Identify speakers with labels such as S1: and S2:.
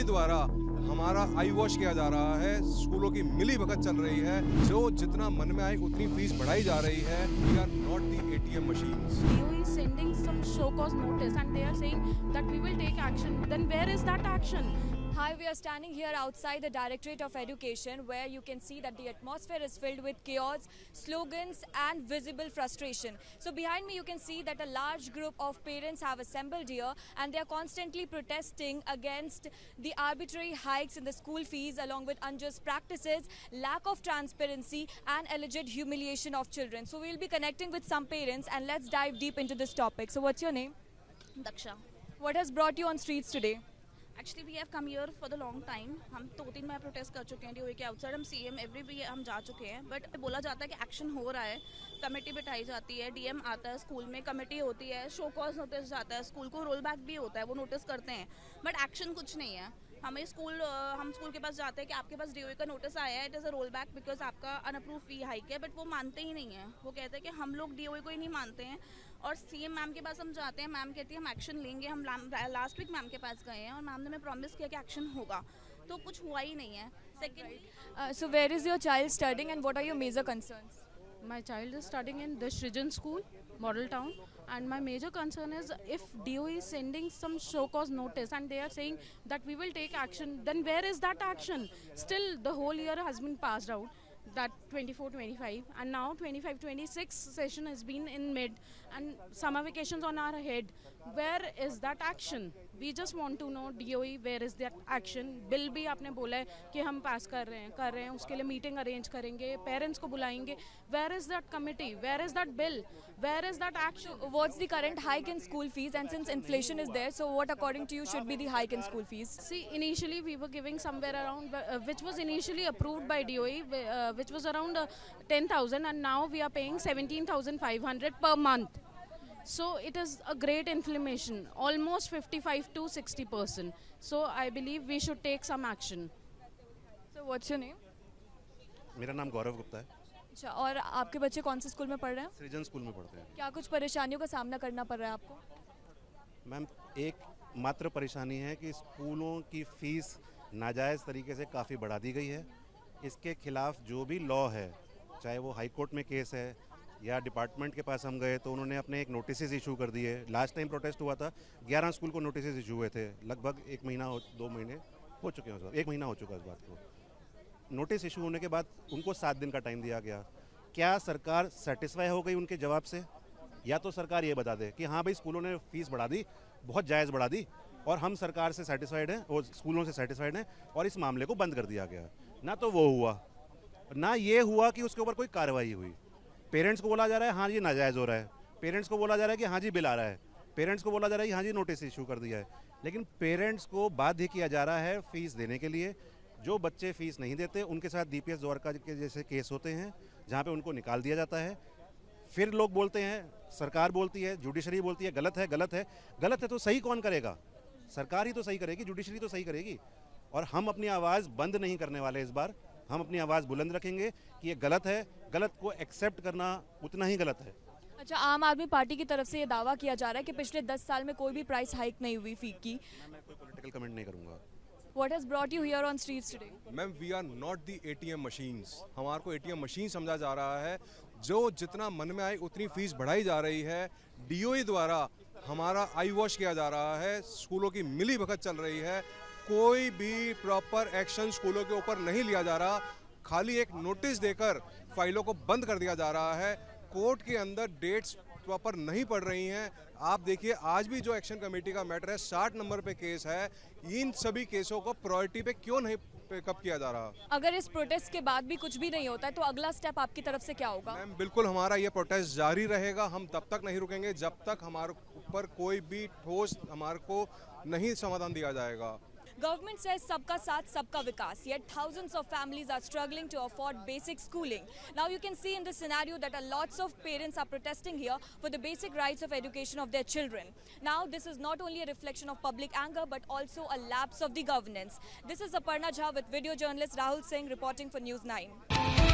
S1: द्वारा हमारा आई वॉश किया जा रहा है, स्कूलों की मिली भगत चल रही है, जो जितना मन में आए उतनी फीस बढ़ाई जा रही है। We are not the ATM machines.
S2: DOE is sending some show cause notice and they are saying that we will take action. Then where is that action?
S3: Hi, we are standing here outside the Directorate of Education where you can see that the atmosphere is filled with chaos, slogans and visible frustration. So behind me you can see that a large group of parents have assembled here and they are constantly protesting against the arbitrary hikes in the school fees along with unjust practices, lack of transparency and alleged humiliation of children. So we will be connecting with some parents and let's dive deep into this topic. So what's your name?
S4: Daksha.
S3: What has brought you on streets today?
S4: Actually we have come here for the long time. हम 2-3 बार protest कर चुके हैं DOE के outside. हम CM every we हम जा चुके हैं, बट बोला जाता है कि एक्शन हो रहा है, कमेटी बिठाई जाती है, DM आता है स्कूल में, कमेटी होती है, शो कॉज नोटिस जाता है, स्कूल को रोल बैक भी होता है, वो नोटिस करते हैं, बट एक्शन कुछ नहीं है. हम स्कूल के पास जाते हैं कि आपके पास DOE का नोटिस आया है, it is a roll back because आपका अनअप्रूव फी हाइक है, बट वो मानते ही नहीं है. वो कहते हैं कि हम लोग DOE को ही नहीं मानते हैं. और CM मैम के पास हम जाते हैं, मैम कहती है हम एक्शन लेंगे. हम लास्ट वीक मैम के पास गए हैं और मैम ने हमें प्रॉमिस किया कि एक्शन होगा, तो कुछ हुआ ही नहीं है. Second,
S3: So where is your child studying and what are your major concerns?
S2: My child is studying in the Shrijan School, Model Town, and my major concern is if DOE is sending some show cause notice and they are saying that we will take action, then where is that action? Still the whole year has been passed out, that 24-25, and now 25-26 session has been in mid and summer vacations on our head. Where is that action? We just want to know DOE where is that action. Bill भी आपने बोला है कि हम पास कर रहे हैं, उसके लिए मीटिंग अरेंज करेंगे, पेरेंट्स को बुलाएंगे. Where is that committee? Where is that bill? Where is that action?
S3: What's the current hike in school fees, and since inflation is there, so what according to you should be the hike in school fees?
S2: See, initially we were giving somewhere around, which was initially approved by DOE, which was around 10,000, and now we are paying 17,500 per month. So it is a great inflation, almost 55 to 60%. So I believe we should take some action.
S3: So what's your name?
S5: मेरा नाम गौरव गुप्ता है.
S3: अच्छा, और आपके बच्चे कौन से school में पढ़ रहे हैं?
S5: सृजन स्कूल में पढ़ते हैं.
S3: क्या कुछ परेशानियों का सामना करना पड़ रहा है आपको?
S5: मैम, एक मात्र परेशानी है कि स्कूलों की फ़ीस नाजायज़ तरीके से काफ़ी बढ़ा दी गई है. इसके खिलाफ जो भी लॉ है, चाहे वो हाई कोर्ट में केस है या डिपार्टमेंट के पास हम गए तो उन्होंने अपने एक नोटिस इशू कर दिए. लास्ट टाइम प्रोटेस्ट हुआ था, 11 स्कूल को नोटिस इशू हुए थे. लगभग 1 महीना 2 महीने हो चुके हैं, 1 महीना हो चुका है इस बात को. नोटिस इशू होने के बाद उनको 7 दिन का टाइम दिया गया. क्या सरकार सेटिस्फाई हो गई उनके जवाब से? या तो सरकार ये बता दे कि हाँ भाई स्कूलों ने फ़ीस बढ़ा दी, बहुत जायज़ बढ़ा दी, और हम सरकार से सेटिस्फाइड हैं और स्कूलों से सेटिस्फाइड हैं और इस मामले को बंद कर दिया गया. ना तो वो हुआ, ना ये हुआ कि उसके ऊपर कोई कार्रवाई हुई. पेरेंट्स को बोला जा रहा है हाँ जी नाजायज़ हो रहा है, पेरेंट्स को बोला जा रहा है कि हाँ जी बिल आ रहा है, पेरेंट्स को बोला जा रहा है कि हाँ जी नोटिस इशू कर दिया है, लेकिन पेरेंट्स को बाध्य किया जा रहा है फ़ीस देने के लिए. जो बच्चे फ़ीस नहीं देते उनके साथ DPS द्वारका के जैसे केस होते हैं जहाँ पे उनको निकाल दिया जाता है. फिर लोग बोलते हैं, सरकार बोलती है, जुडिशरी बोलती है गलत है, गलत है. गलत है तो सही कौन करेगा? सरकार ही तो सही करेगी, जुडिशरी तो सही करेगी. और हम अपनी आवाज़ बंद नहीं करने वाले. इस बार हम अपनी आवाज़ बुलंद रखेंगे कि ये गलत है. गलत को एक्सेप्ट करना उतना ही गलत है.
S3: अच्छा, आम आदमी पार्टी की तरफ से ये दावा किया जा रहा है कि पिछले 10 साल में कोई भी प्राइस हाइक नहीं हुई फी की.
S5: मैं कोई पॉलिटिकल कमेंट नहीं करूँगा.
S3: What has brought you here on streets today?
S1: Ma'am, we are not the ATM machines. हमारे को ATM मशीन समझा जा रहा है, जो जितना मन में आए उतनी फीस बढ़ाई जा रही है. DOE द्वारा हमारा आई वॉश किया जा रहा है, स्कूलों की मिली भगत चल रही है, कोई भी प्रॉपर एक्शन स्कूलों के ऊपर नहीं लिया जा रहा. खाली एक नोटिस देकर फाइलों को बंद कर दिया जा रहा है. कोर्ट के अंदर डेट्स प्रॉपर नहीं पड़ रही हैं. आप देखिए आज भी जो एक्शन कमेटी का मैटर है 60 नंबर पे केस है. इन सभी केसों को प्रायोरिटी पे क्यों नहीं पिकअप किया जा रहा?
S3: अगर इस प्रोटेस्ट के बाद भी कुछ भी नहीं होता है तो अगला स्टेप आपकी तरफ से क्या होगा?
S1: मैम, बिल्कुल हमारा ये प्रोटेस्ट जारी रहेगा. हम तब तक नहीं रुकेंगे जब तक हमारे ऊपर कोई भी ठोस हमारे को नहीं समाधान दिया जाएगा.
S3: Government says सबका साथ सबका विकास, yet thousands of families are struggling to afford basic schooling. Now you can see in this scenario that a lots of parents are protesting here for the basic rights of education of their children. Now this is not only a reflection of public anger but also a lapse of the governance. This is Aparna Jha with video journalist Rahul Singh reporting for News 9.